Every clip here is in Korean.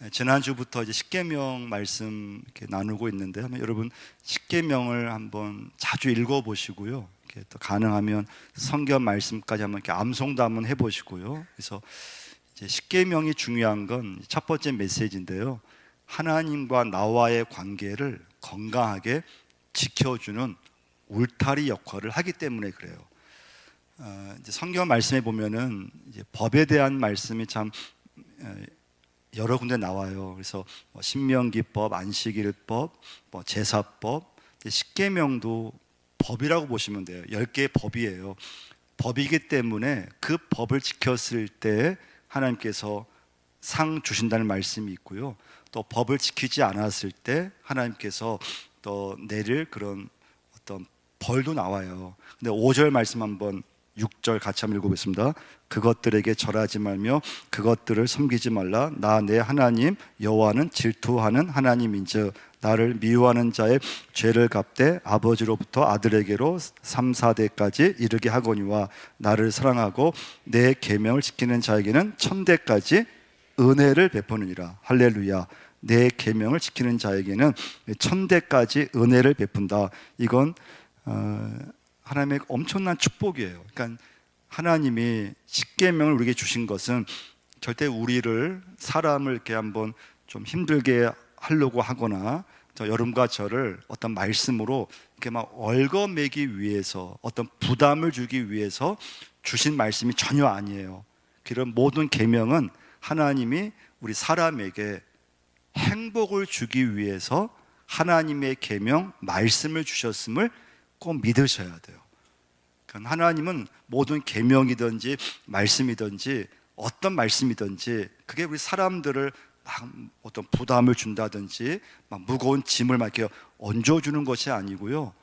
지난주부터 이제 십계명 말씀 이렇게 나누고 있는데, 여러분 십계명을 한번 자주 읽어보시고요. 이렇게 또 가능하면 성경 말씀까지 한번 이렇게 암송도 한번 해보시고요. 그래서 이제 십계명이 중요한 건 첫 번째 메시지인데요. 하나님과 나와의 관계를 건강하게 지켜주는 울타리 역할을 하기 때문에 그래요. 이제 성경 말씀에 보면은 이제 법에 대한 말씀이 참 여러 군데 나와요. 그래서 신명기법, 안식일법, 제사법, 십계명도 법이라고 보시면 돼요. 10개의 법이에요. 법이기 때문에 그 법을 지켰을 때 하나님께서 상 주신다는 말씀이 있고요. 또 법을 지키지 않았을 때 하나님께서 또 내릴 그런 어떤 벌도 나와요. 근데 5절 말씀 한번 6절 같이 한번 읽어보겠습니다. 그것들에게 절하지 말며 그것들을 섬기지 말라. 나 내 하나님 여호와는 질투하는 하나님인즉 나를 미워하는 자의 죄를 갚되 아버지로부터 아들에게로 3, 4대까지 이르게 하거니와 나를 사랑하고 내 계명을 지키는 자에게는 천대까지 은혜를 베푸느니라. 할렐루야. 내 계명을 지키는 자에게는 천대까지 은혜를 베푼다. 이건 하나님의 엄청난 축복이에요. 그러니까 하나님이 십계명을 우리에게 주신 것은 절대 우리를, 사람을 이렇게 한번 좀 힘들게 하려고 하거나 여러분과 저를 어떤 말씀으로 이렇게 막 얽어매기 위해서, 어떤 부담을 주기 위해서 주신 말씀이 전혀 아니에요. 그런 모든 계명은 하나님이 우리 사람에게 행복을 주기 위해서 하나님의 계명, 말씀을 주셨음을 꼭 믿으셔야 돼요. 하나님은 모든 계명이든지 말씀이든지 어떤 말씀이든지 그게 우리 사람들을 막 어떤 부담을 준다든지 막 무거운 짐을 막 이렇게 얹어주는 것이 아니고요.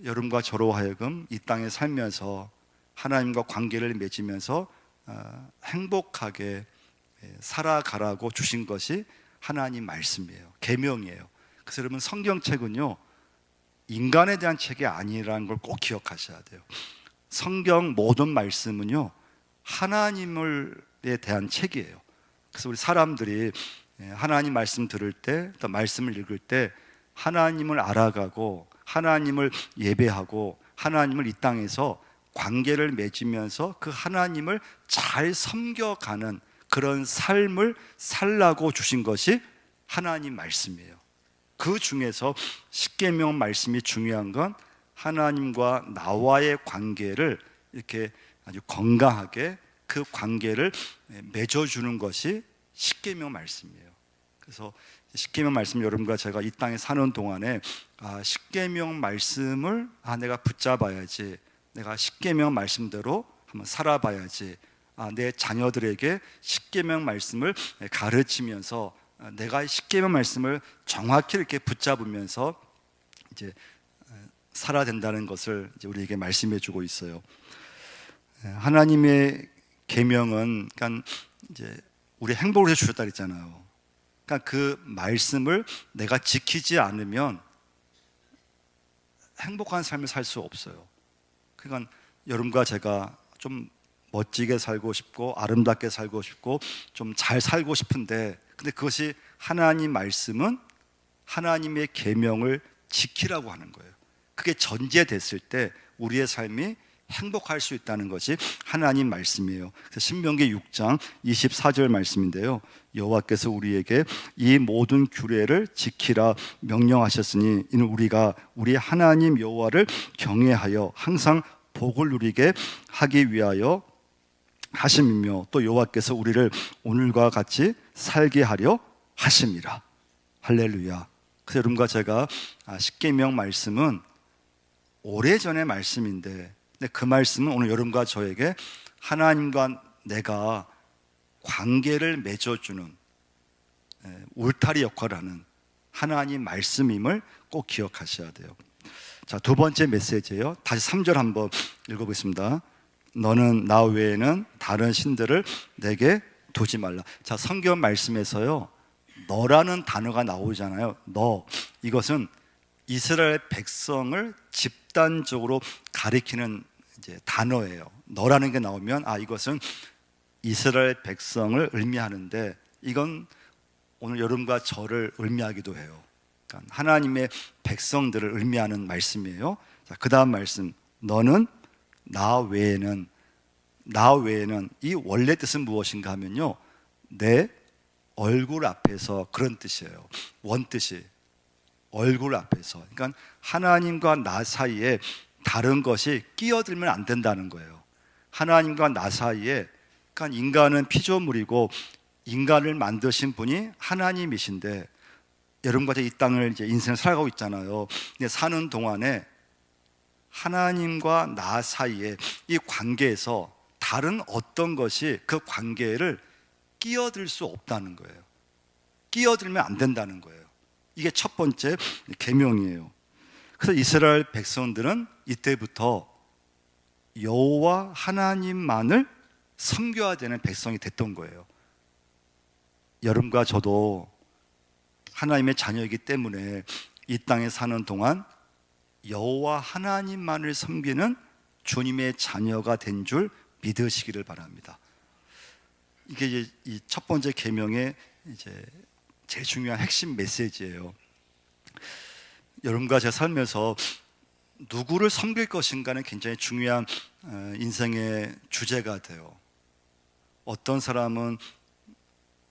여러분과 저로 하여금 이 땅에 살면서 하나님과 관계를 맺으면서 행복하게 살아가라고 주신 것이 하나님 말씀이에요. 계명이에요. 그래서 여러분, 성경책은요, 인간에 대한 책이 아니라는 걸 꼭 기억하셔야 돼요. 성경 모든 말씀은요, 하나님에 대한 책이에요. 그래서 우리 사람들이 하나님 말씀 들을 때, 또 말씀을 읽을 때 하나님을 알아가고 하나님을 예배하고 하나님을 이 땅에서 관계를 맺으면서 그 하나님을 잘 섬겨가는 그런 삶을 살라고 주신 것이 하나님 말씀이에요. 그 중에서 십계명 말씀이 중요한 건 하나님과 나와의 관계를 이렇게 아주 건강하게 그 관계를 맺어주는 것이 십계명 말씀이에요. 그래서 십계명 말씀, 여러분과 제가 이 땅에 사는 동안에 십계명 말씀을 내가 붙잡아야지, 내가 십계명 말씀대로 한번 살아봐야지, 내 자녀들에게 십계명 말씀을 가르치면서 내가 십계명 말씀을 정확히 이렇게 붙잡으면서 이제 살아야 된다는 것을 이제 우리에게 말씀해 주고 있어요. 하나님의 계명은 그러니까 이제 우리 행복을 해 주셨다 그랬잖아요. 그러니까 그 말씀을 내가 지키지 않으면 행복한 삶을 살 수 없어요. 그러니까 여러분과 제가 좀 멋지게 살고 싶고 아름답게 살고 싶고 좀 잘 살고 싶은데, 근데 그것이 하나님 말씀은 하나님의 계명을 지키라고 하는 거예요. 그게 전제됐을 때 우리의 삶이 행복할 수 있다는 것이 하나님 말씀이에요. 그래서 신명기 6장 24절 말씀인데요, 여호와께서 우리에게 이 모든 규례를 지키라 명령하셨으니 이는 우리가 우리 하나님 여호와를 경외하여 항상 복을 누리게 하기 위하여 하심이며 또 여호와께서 우리를 오늘과 같이 살게 하려 하심이라. 할렐루야. 그래서 여러분과 제가 십계명 말씀은 오래전의 말씀인데, 근데 그 말씀은 오늘 여러분과 저에게 하나님과 내가 관계를 맺어주는 울타리 역할을 하는 하나님 말씀임을 꼭 기억하셔야 돼요. 자, 두 번째 메시지예요. 다시 3절 한번 읽어보겠습니다. 너는 나 외에는 다른 신들을 내게 두지 말라. 자, 성경 말씀에서요, 너라는 단어가 나오잖아요. 너, 이것은 이스라엘 백성을 집단적으로 가리키는 이제 단어예요. 너라는 게 나오면 이것은 이스라엘 백성을 의미하는데, 이건 오늘 여러분과 저를 의미하기도 해요. 그러니까 하나님의 백성들을 의미하는 말씀이에요. 자, 그 다음 말씀, 너는 나 외에는 이 원래 뜻은 무엇인가 하면요, 내 얼굴 앞에서, 그런 뜻이에요. 원뜻이 얼굴 앞에서. 그러니까 하나님과 나 사이에 다른 것이 끼어들면 안 된다는 거예요. 하나님과 나 사이에, 그러니까 인간은 피조물이고 인간을 만드신 분이 하나님이신데, 여러분과 이 땅을 이제 인생을 살아가고 있잖아요. 근데 사는 동안에 하나님과 나 사이에 이 관계에서 다른 어떤 것이 그 관계를 끼어들 수 없다는 거예요. 끼어들면 안 된다는 거예요. 이게 첫 번째 계명이에요. 그래서 이스라엘 백성들은 이때부터 여호와 하나님만을 섬겨야 되는 백성이 됐던 거예요. 여러분과 저도 하나님의 자녀이기 때문에 이 땅에 사는 동안 여호와 하나님만을 섬기는 주님의 자녀가 된 줄 믿으시기를 바랍니다. 이게 이제 이 첫 번째 계명의 이제 제일 중요한 핵심 메시지예요. 여러분과 제가 살면서 누구를 섬길 것인가는 굉장히 중요한 인생의 주제가 돼요. 어떤 사람은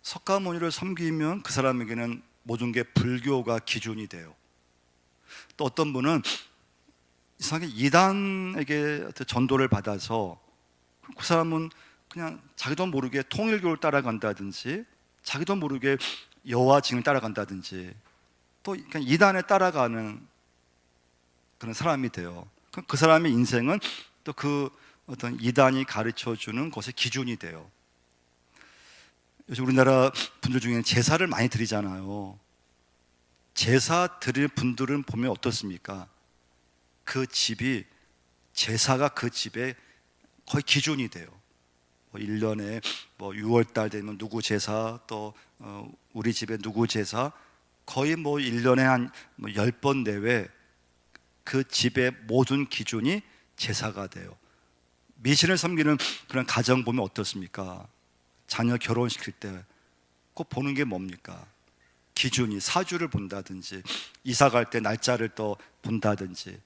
석가모니를 섬기면 그 사람에게는 모든 게 불교가 기준이 돼요. 또 어떤 분은 이상하게 이단에게 전도를 받아서 그 사람은 그냥 자기도 모르게 통일교를 따라간다든지, 자기도 모르게 여호와 증을 따라간다든지, 또 그냥 이단에 따라가는 그런 사람이 돼요. 그 사람의 인생은 또 그 어떤 이단이 가르쳐주는 것의 기준이 돼요. 요즘 우리나라 분들 중에는 제사를 많이 드리잖아요. 제사 드릴 분들은 보면 어떻습니까? 그 집이, 제사가 그 집의 거의 기준이 돼요. 1년에 6월달 되면 누구 제사, 또 우리 집에 누구 제사, 거의 1년에 한 10번 내외 그 집의 모든 기준이 제사가 돼요. 미신을 섬기는 그런 가정 보면 어떻습니까? 자녀 결혼시킬 때 꼭 보는 게 뭡니까? 기준이, 사주를 본다든지, 이사 갈 때 날짜를 또 본다든지.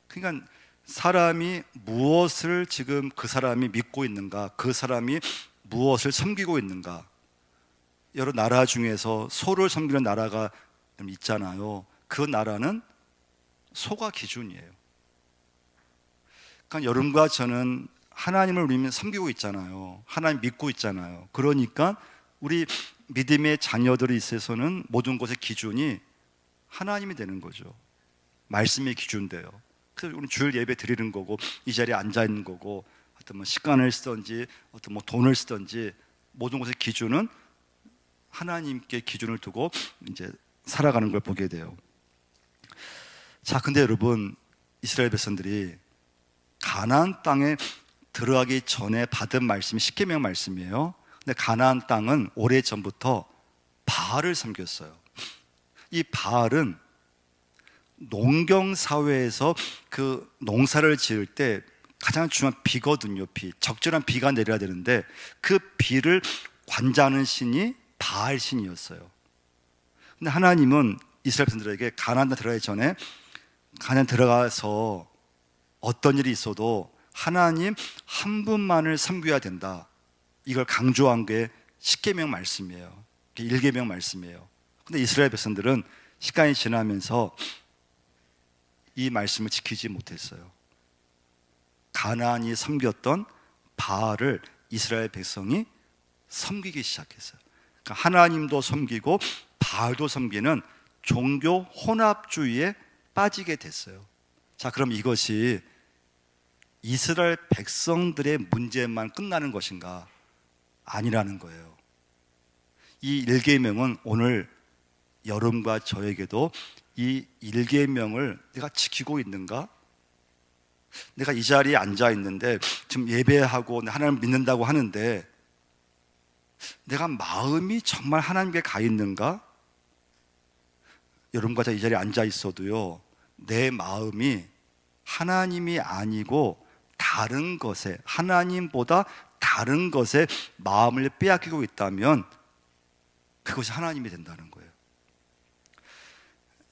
그러니까 사람이 무엇을 지금 그 사람이 믿고 있는가, 그 사람이 무엇을 섬기고 있는가. 여러 나라 중에서 소를 섬기는 나라가 있잖아요. 그 나라는 소가 기준이에요. 그러니까 여러분과 저는 하나님을 우리 섬기고 있잖아요. 하나님 믿고 있잖아요. 그러니까 우리 믿음의 자녀들이 있어서는 모든 것의 기준이 하나님이 되는 거죠. 말씀의 기준돼요. 그래서 우리 주일 예배 드리는 거고, 이 자리에 앉아 있는 거고, 어떤 시간을 쓰든지, 어떤 돈을 쓰든지, 모든 것의 기준은 하나님께 기준을 두고 이제 살아가는 걸 보게 돼요. 자, 근데 여러분, 이스라엘 백성들이 가나안 땅에 들어가기 전에 받은 말씀이 십계명 말씀이에요. 근데 가나안 땅은 오래전부터 바알을 섬겼어요. 이 바알은 농경 사회에서 그 농사를 지을 때 가장 중요한 비거든요. 비, 적절한 비가 내려야 되는데 그 비를 관장하는 신이 바알 신이었어요. 근데 하나님은 이스라엘 백성들에게 가나안 들어가기 전에, 가나안 들어가서 어떤 일이 있어도 하나님 한 분만을 섬겨야 된다, 이걸 강조한 게 십계명 말씀이에요. 1계명 말씀이에요. 근데 이스라엘 백성들은 시간이 지나면서 이 말씀을 지키지 못했어요. 가나안이 섬겼던 바알을 이스라엘 백성이 섬기기 시작했어요. 그러니까 하나님도 섬기고 바알도 섬기는 종교 혼합주의에 빠지게 됐어요. 자, 그럼 이것이 이스라엘 백성들의 문제만 끝나는 것인가? 아니라는 거예요. 이 1계명은 오늘 여러분과 저에게도 이 1계명을 내가 지키고 있는가? 내가 이 자리에 앉아 있는데 지금 예배하고 하나님을 믿는다고 하는데 내가 마음이 정말 하나님께 가 있는가? 여러분과 제가 이 자리에 앉아 있어도요, 내 마음이 하나님이 아니고 다른 것에, 하나님보다 다른 것에 마음을 빼앗기고 있다면 그것이 하나님이 된다는 거예요.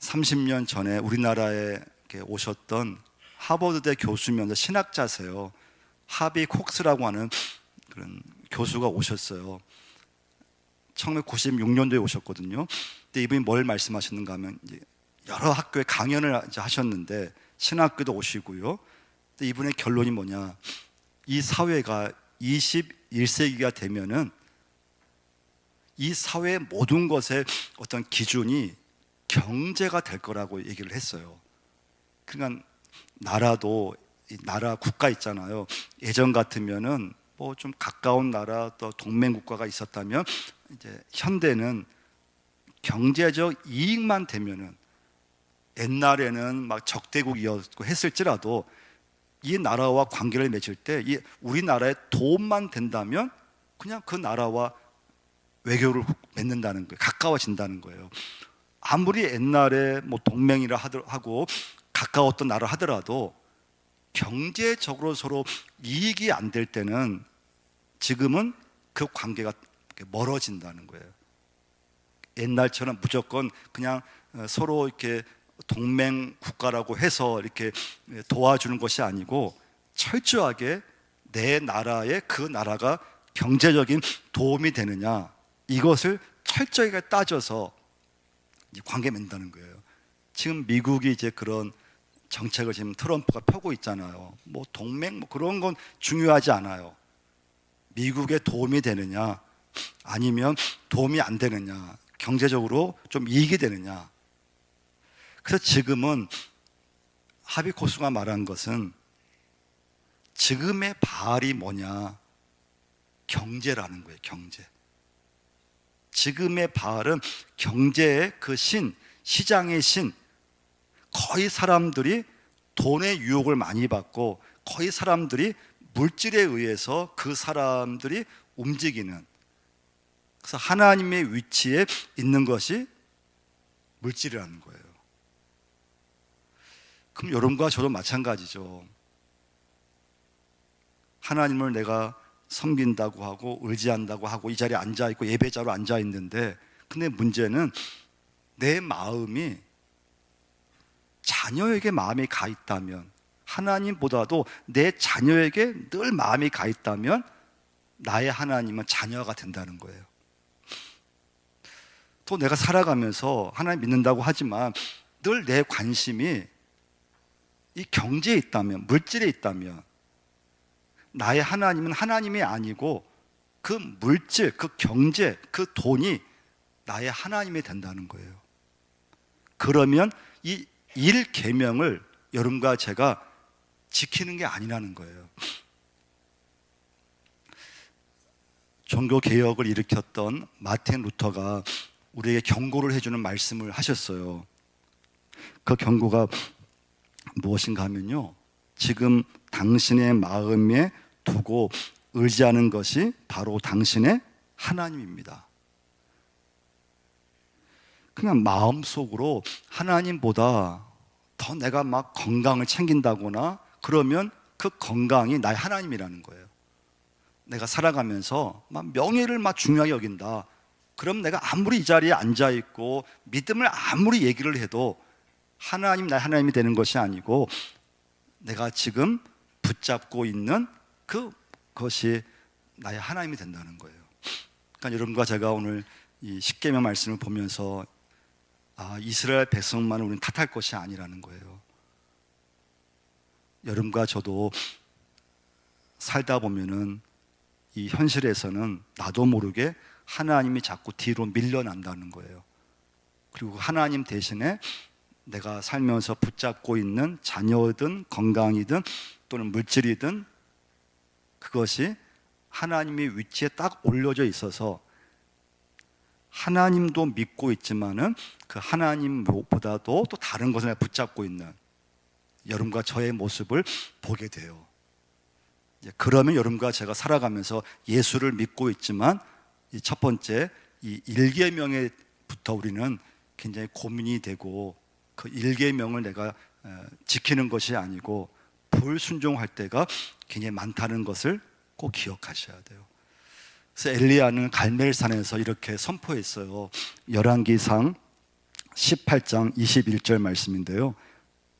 30년 전에 우리나라에 오셨던 하버드대 교수면서 신학자세요. 하비 콕스라고 하는 그런 교수가 오셨어요. 1996년도에 오셨거든요. 근데 이분이 뭘 말씀하셨는가 하면 이제 여러 학교에 강연을 이제 하셨는데 신학교도 오시고요. 근데 이분의 결론이 뭐냐? 이 사회가 21세기가 되면은 이 사회의 모든 것의 어떤 기준이 경제가 될 거라고 얘기를 했어요. 그러니까 나라도 나라 국가 있잖아요. 예전 같으면은 뭐 좀 가까운 나라 또 동맹 국가가 있었다면 이제 현대는 경제적 이익만 되면은 옛날에는 막 적대국이었고 했을지라도 이 나라와 관계를 맺을 때 이 우리나라의 도움만 된다면 그냥 그 나라와 외교를 맺는다는 거예요. 가까워진다는 거예요. 아무리 옛날에 뭐 동맹이라 하고 가까웠던 나라 하더라도 경제적으로 서로 이익이 안 될 때는 지금은 그 관계가 멀어진다는 거예요. 옛날처럼 무조건 그냥 서로 이렇게 동맹 국가라고 해서 이렇게 도와주는 것이 아니고 철저하게 내 나라에 그 나라가 경제적인 도움이 되느냐 이것을 철저하게 따져서 관계 맺는다는 거예요. 지금 미국이 이제 그런 정책을 지금 트럼프가 펴고 있잖아요. 뭐 동맹 뭐 그런 건 중요하지 않아요. 미국에 도움이 되느냐 아니면 도움이 안 되느냐, 경제적으로 좀 이익이 되느냐. 그래서 지금은 하비코스가 말한 것은 지금의 바알이 뭐냐? 경제라는 거예요. 경제. 지금의 바알은 경제의 그 신, 시장의 신. 거의 사람들이 돈의 유혹을 많이 받고 거의 사람들이 물질에 의해서 그 사람들이 움직이는, 그래서 하나님의 위치에 있는 것이 물질이라는 거예요. 그럼 여러분과 저도 마찬가지죠. 하나님을 내가 섬긴다고 하고 의지한다고 하고 이 자리에 앉아있고 예배자로 앉아있는데, 근데 문제는 내 마음이 자녀에게 마음이 가 있다면, 하나님보다도 내 자녀에게 늘 마음이 가 있다면 나의 하나님은 자녀가 된다는 거예요. 또 내가 살아가면서 하나님 믿는다고 하지만 늘 내 관심이 이 경제에 있다면, 물질에 있다면 나의 하나님은 하나님이 아니고 그 물질, 그 경제, 그 돈이 나의 하나님이 된다는 거예요. 그러면 이 1계명을 여러분과 제가 지키는 게 아니라는 거예요. 종교개혁을 일으켰던 마틴 루터가 우리에게 경고를 해주는 말씀을 하셨어요. 그 경고가 무엇인가 하면요, 지금 당신의 마음에 두고 의지하는 것이 바로 당신의 하나님입니다. 그냥 마음속으로 하나님보다 더 내가 막 건강을 챙긴다거나 그러면 그 건강이 나의 하나님이라는 거예요. 내가 살아가면서 막 명예를 막 중요하게 여긴다. 그럼 내가 아무리 이 자리에 앉아있고 믿음을 아무리 얘기를 해도 하나님, 나의 하나님이 되는 것이 아니고 내가 지금 붙잡고 있는 그것이 나의 하나님이 된다는 거예요. 그러니까 여러분과 제가 오늘 이 십계명 말씀을 보면서 이스라엘 백성만을 우리는 탓할 것이 아니라는 거예요. 여러분과 저도 살다 보면은 이 현실에서는 나도 모르게 하나님이 자꾸 뒤로 밀려난다는 거예요. 그리고 하나님 대신에 내가 살면서 붙잡고 있는 자녀든 건강이든 또는 물질이든 그것이 하나님의 위치에 딱 올려져 있어서 하나님도 믿고 있지만은 그 하나님보다도 또 다른 것을 붙잡고 있는 여러분과 저의 모습을 보게 돼요. 그러면 여러분과 제가 살아가면서 예수를 믿고 있지만 이 첫 번째 이 1계명에부터 우리는 굉장히 고민이 되고 그 1계명을 내가 지키는 것이 아니고 불순종할 때가 굉장히 많다는 것을 꼭 기억하셔야 돼요. 그래서 엘리야는 갈멜산에서 이렇게 선포했어요. 열왕기상 18장 21절 말씀인데요.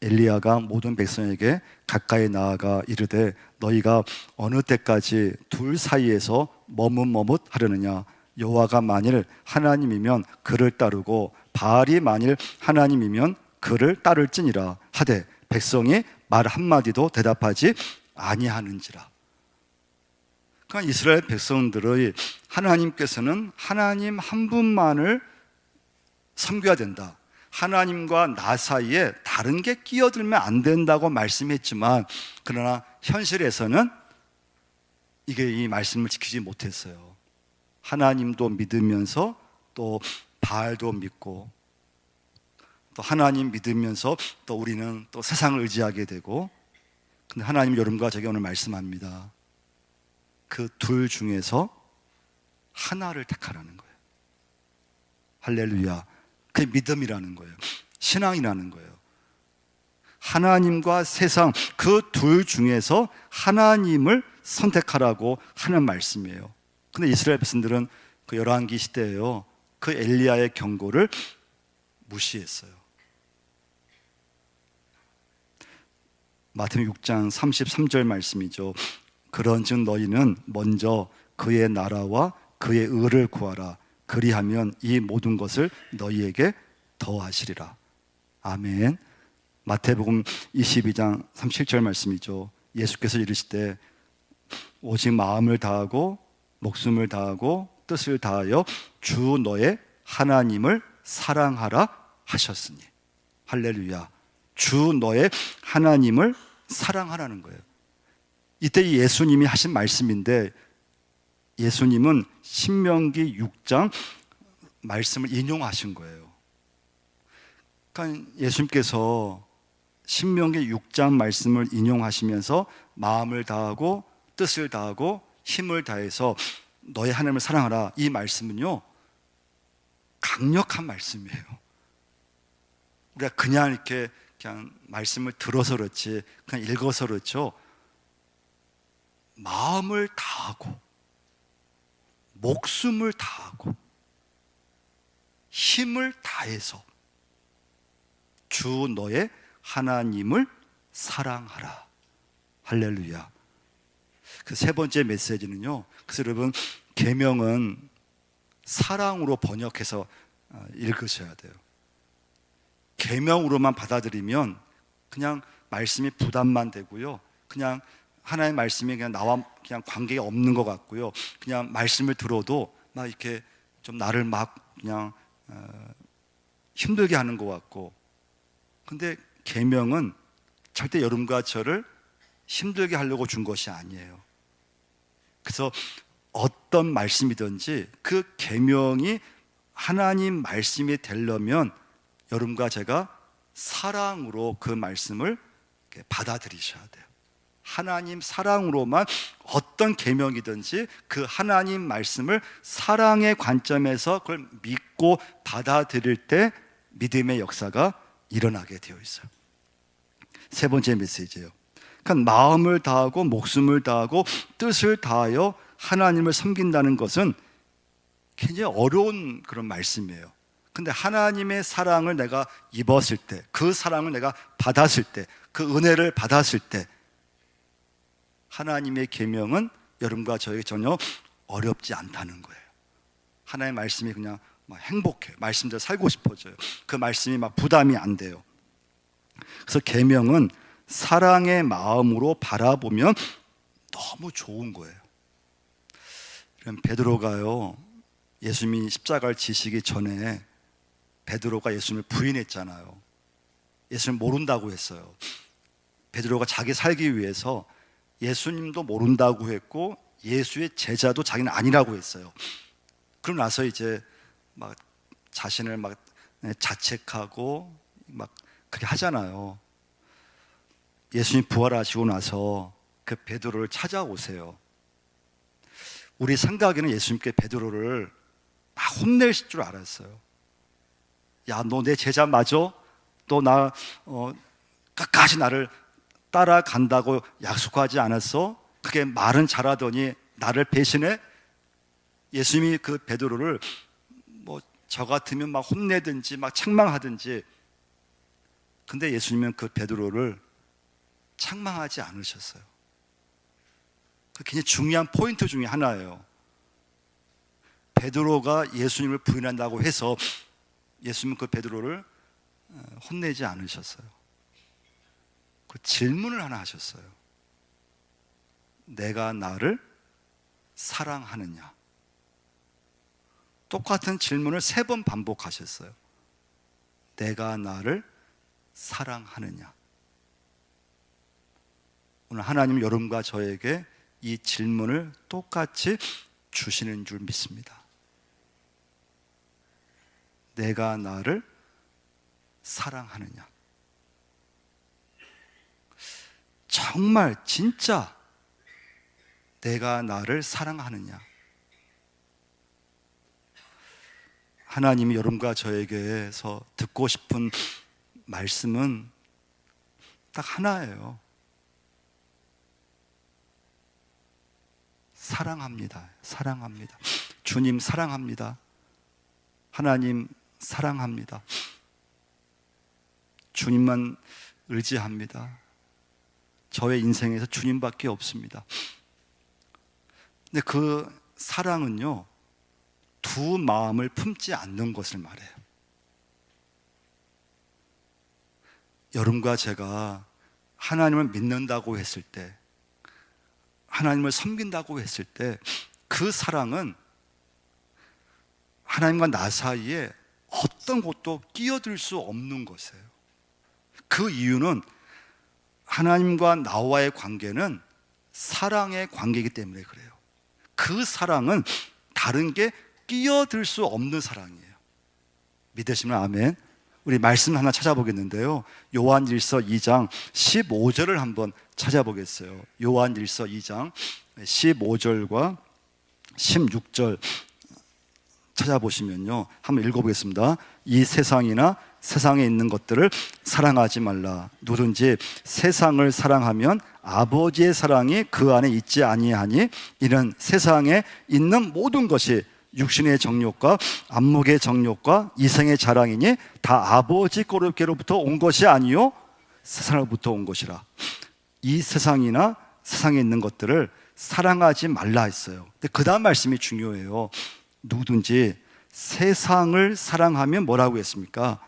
엘리야가 모든 백성에게 가까이 나아가 이르되 너희가 어느 때까지 둘 사이에서 머뭇머뭇하려느냐. 여호와가 만일 하나님이면 그를 따르고 바알이 만일 하나님이면 그를 따를지니라 하되 백성이 말 한마디도 대답하지 아니하는지라. 그러니까 이스라엘 백성들의 하나님께서는 하나님 한 분만을 섬겨야 된다, 하나님과 나 사이에 다른 게 끼어들면 안 된다고 말씀했지만, 그러나 현실에서는 이 말씀을 지키지 못했어요. 하나님도 믿으면서 또 바알도 믿고, 또 하나님 믿으면서 또 우리는 또 세상을 의지하게 되고. 근데 하나님 여러분과 제게 오늘 말씀합니다. 그 둘 중에서 하나를 택하라는 거예요. 할렐루야. 그게 믿음이라는 거예요. 신앙이라는 거예요. 하나님과 세상 그 둘 중에서 하나님을 선택하라고 하는 말씀이에요. 근데 이스라엘 백성들은 그 열왕기 시대에요, 그 엘리야의 경고를 무시했어요. 마태복음 6장 33절 말씀이죠. 그런즉 너희는 먼저 그의 나라와 그의 의를 구하라. 그리하면 이 모든 것을 너희에게 더하시리라. 아멘. 마태복음 22장 37절 말씀이죠. 예수께서 이르시되 오직 마음을 다하고 목숨을 다하고 뜻을 다하여 주 너의 하나님을 사랑하라 하셨으니. 할렐루야. 주 너의 하나님을 사랑하라는 거예요. 이때 예수님이 하신 말씀인데, 예수님은 신명기 6장 말씀을 인용하신 거예요. 그러니까 예수님께서 신명기 6장 말씀을 인용하시면서 마음을 다하고 뜻을 다하고 힘을 다해서 너의 하나님을 사랑하라, 이 말씀은요 강력한 말씀이에요. 우리가 그냥 이렇게 그냥 말씀을 들어서 그렇지, 그냥 읽어서 그렇죠. 마음을 다하고 목숨을 다하고 힘을 다해서 주 너의 하나님을 사랑하라. 할렐루야. 그 세 번째 메시지는요, 그래서 여러분 계명은 사랑으로 번역해서 읽으셔야 돼요. 계명으로만 받아들이면 그냥 말씀이 부담만 되고요, 그냥 하나의 말씀이 그냥 나와 그냥 관계가 없는 것 같고요, 그냥 말씀을 들어도 막 이렇게 좀 나를 막 그냥 힘들게 하는 것 같고. 근데 계명은 절대 여러분과 저를 힘들게 하려고 준 것이 아니에요. 그래서 어떤 말씀이든지 그 계명이 하나님 말씀이 되려면 여러분과 제가 사랑으로 그 말씀을 받아들이셔야 돼요. 하나님 사랑으로만 어떤 계명이든지 그 하나님 말씀을 사랑의 관점에서 그걸 믿고 받아들일 때 믿음의 역사가 일어나게 되어 있어요. 세 번째 메시지예요. 그러니까 마음을 다하고 목숨을 다하고 뜻을 다하여 하나님을 섬긴다는 것은 굉장히 어려운 그런 말씀이에요. 근데 하나님의 사랑을 내가 입었을 때, 그 사랑을 내가 받았을 때, 그 은혜를 받았을 때 하나님의 계명은 여러분과 저에게 전혀 어렵지 않다는 거예요. 하나님의 말씀이 그냥 막 행복해요. 말씀대로 살고 싶어져요. 그 말씀이 막 부담이 안 돼요. 그래서 계명은 사랑의 마음으로 바라보면 너무 좋은 거예요. 베드로가요, 예수님이 십자가를 지시기 전에 베드로가 예수님을 부인했잖아요. 예수님을 모른다고 했어요. 베드로가 자기 살기 위해서 예수님도 모른다고 했고 예수의 제자도 자기는 아니라고 했어요. 그러고 나서 이제 막 자신을 막 자책하고 막 그렇게 하잖아요. 예수님 부활하시고 나서 그 베드로를 찾아오세요. 우리 생각에는 예수님께 베드로를 막 혼내실 줄 알았어요. 야, 너 내 제자 맞아? 너 나 끝까지 나를 따라간다고 약속하지 않았어? 그게 말은 잘하더니 나를 배신해? 예수님이 그 베드로를 뭐 저 같으면 막 혼내든지 막 책망하든지, 근데 예수님은 그 베드로를 책망하지 않으셨어요. 그 굉장히 중요한 포인트 중에 하나예요. 베드로가 예수님을 부인한다고 해서 예수님은 그 베드로를 혼내지 않으셨어요. 그 질문을 하나 하셨어요. 내가 나를 사랑하느냐? 똑같은 질문을 3번 반복하셨어요. 내가 나를 사랑하느냐? 오늘 하나님은 여러분과 저에게 이 질문을 똑같이 주시는 줄 믿습니다. 내가 나를 사랑하느냐? 정말 진짜 내가 나를 사랑하느냐? 하나님이 여러분과 저에게서 듣고 싶은 말씀은 딱 하나예요. 사랑합니다. 사랑합니다. 주님 사랑합니다. 하나님 사랑합니다. 주님만 의지합니다. 저의 인생에서 주님밖에 없습니다. 근데 그 사랑은요, 두 마음을 품지 않는 것을 말해요. 여러분과 제가 하나님을 믿는다고 했을 때, 하나님을 섬긴다고 했을 때, 그 사랑은 하나님과 나 사이에 어떤 것도 끼어들 수 없는 것이에요. 그 이유는 하나님과 나와의 관계는 사랑의 관계이기 때문에 그래요. 그 사랑은 다른 게 끼어들 수 없는 사랑이에요. 믿으시면 아멘. 우리 말씀 하나 찾아보겠는데요, 요한일서 2장 15절을 한번 찾아보겠어요. 요한일서 2장 15절과 16절 찾아보시면요, 한번 읽어보겠습니다. 이 세상이나 세상에 있는 것들을 사랑하지 말라. 누구든지 세상을 사랑하면 아버지의 사랑이 그 안에 있지 아니하니, 이는 세상에 있는 모든 것이 육신의 정욕과 안목의 정욕과 이생의 자랑이니 다 아버지 거룩께로부터 온 것이 아니요 세상으로부터 온 것이라. 이 세상이나 세상에 있는 것들을 사랑하지 말라 했어요. 근데 그 다음 말씀이 중요해요. 누구든지 세상을 사랑하면 뭐라고 했습니까?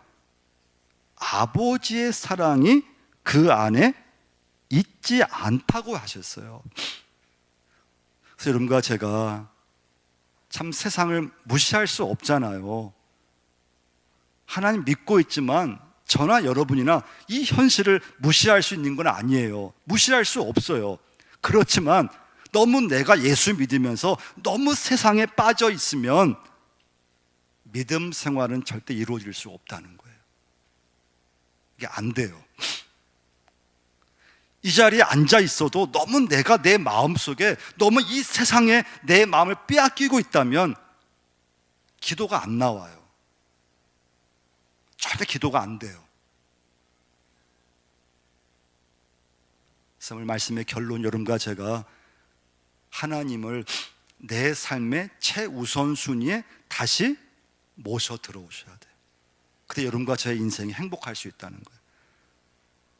아버지의 사랑이 그 안에 있지 않다고 하셨어요. 그래서 여러분과 제가 참 세상을 무시할 수 없잖아요. 하나님 믿고 있지만 저나 여러분이나 이 현실을 무시할 수 있는 건 아니에요. 무시할 수 없어요. 그렇지만 너무 내가 예수 믿으면서 너무 세상에 빠져 있으면 믿음 생활은 절대 이루어질 수 없다는 거예요. 이게 안 돼요. 이 자리에 앉아 있어도 너무 내가 내 마음속에 너무 이 세상에 내 마음을 빼앗기고 있다면 기도가 안 나와요. 절대 기도가 안 돼요. 그래서 오늘 말씀의 결론, 여러분과 제가 하나님을 내 삶의 최우선순위에 다시 모셔 들어오셔야 돼요. 그때 여러분과 제 인생이 행복할 수 있다는 거예요.